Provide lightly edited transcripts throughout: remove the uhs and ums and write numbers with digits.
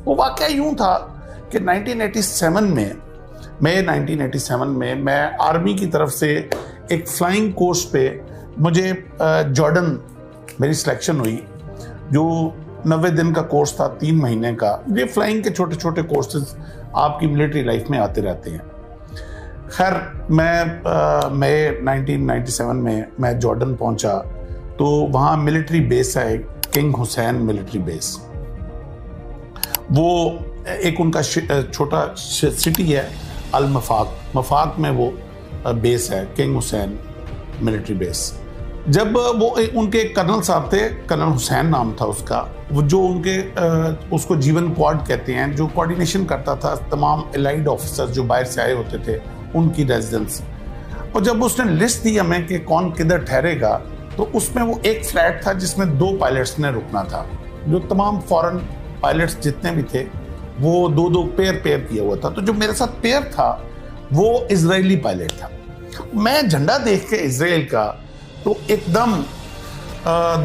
वो वाकया यूं था कि 1987 में मैं आर्मी की तरफ से एक फ्लाइंग कोर्स पे मुझे जॉर्डन मेरी सिलेक्शन हुई, जो 90 दिन का कोर्स था, 3 महीने का। ये फ्लाइंग के छोटे छोटे कोर्सेज आपकी मिलिट्री लाइफ में आते रहते हैं। खैर मैं 1997 में मैं जॉर्डन पहुंचा, तो वहाँ मिलिट्री बेस है, किंग हुसैन मिलिट्री बेस। वो एक उनका छोटा सिटी है अल मफाक में वो बेस है, किंग हुसैन मिलिट्री बेस। जब वो उनके कर्नल साहब थे, कर्नल हुसैन नाम था उसका, वो जो उनके उसको जीवन क्वाड कहते हैं, जो कोऑर्डिनेशन करता था तमाम एलाइड ऑफिसर्स जो बाहर से आए होते थे उनकी रेजिडेंस। और जब उसने लिस्ट दी हमें कि कौन किधर ठहरेगा, तो उसमें वो एक फ्लैट था जिसमें 2 पायलट्स ने रुकना था। जो तमाम फॉरेन पायलट्स जितने भी थे वो 2-2 पेयर किया हुआ था। तो जो मेरे साथ पेयर था वो इजरायली पायलट था। मैं झंडा देख के इजराइल का, तो एकदम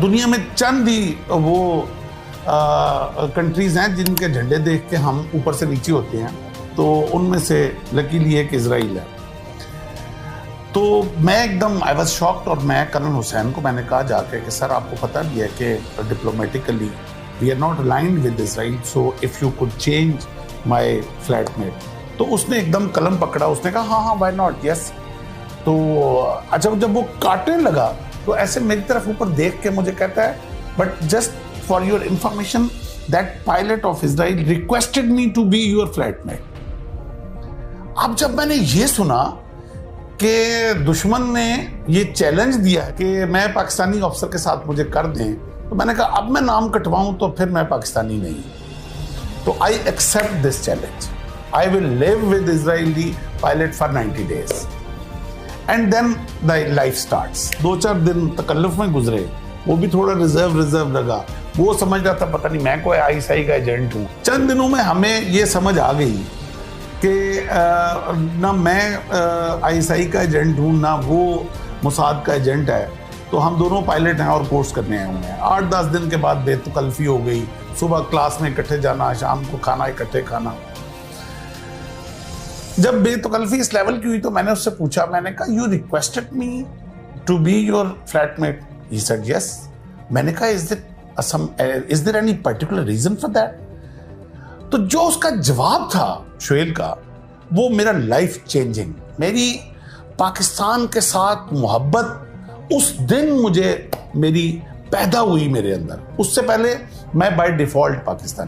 दुनिया में चंद ही वो कंट्रीज हैं जिनके झंडे देख के हम ऊपर से नीचे होते हैं, तो उनमें से लकीली एक इजराइल है। तो मैं एकदम आई वाज शॉक्ड, और मैं कर्नल हुसैन को मैंने कहा जाके कि सर आपको पता भी है कि diplomatically we are not aligned with Israel, so if you could change my flatmate. तो उसने एकदम कलम पकड़ा, उसने कहा हाँ व्हाई नॉट, यस। तो अच्छा, जब वो काटने लगा तो ऐसे मेरी तरफ ऊपर देख के मुझे कहता है, but just for your information that pilot of Israel requested me to be your flatmate. अब जब मैंने ये सुना कि दुश्मन ने ये चैलेंज दिया कि मैं पाकिस्तानी ऑफिसर के साथ मुझे कर दें, तो मैंने कहा अब मैं नाम कटवाऊं तो फिर मैं पाकिस्तानी नहीं। तो I accept this challenge, I will live with Israeli pilot for 90 days and then the life starts. 2-4 दिन तकल्लुफ में गुजरे, वो भी थोड़ा रिजर्व लगा। वो समझ रहा था पता नहीं मैं कोई ISI का एजेंट हूँ। चंद दिनों में हमें ये समझ आ गई कि ना मैं ISI का एजेंट हूँ ना वो मोसाद का एजेंट है। तो हम दोनों पायलट हैं और कोर्स करने आए हुए हैं। 8-10 दिन के बाद बेतकल्फी हो गई, सुबह क्लास में इकट्ठे जाना, शाम को खाना इकट्ठे खाना। जब बेतकल्फी इस लेवल की हुई तो मैंने उससे पूछा, मैंने कहा you requested me to be your flatmate, he said yes. मैंने कहा is there any particular reason for that? तो जो उसका जवाब था शुएल का, वो मेरा लाइफ चेंजिंग, मेरी पाकिस्तान के साथ मोहब्बत उस दिन मुझे मेरी पैदा हुई मेरे अंदर। उससे पहले मैं बाय डिफॉल्ट पाकिस्तानी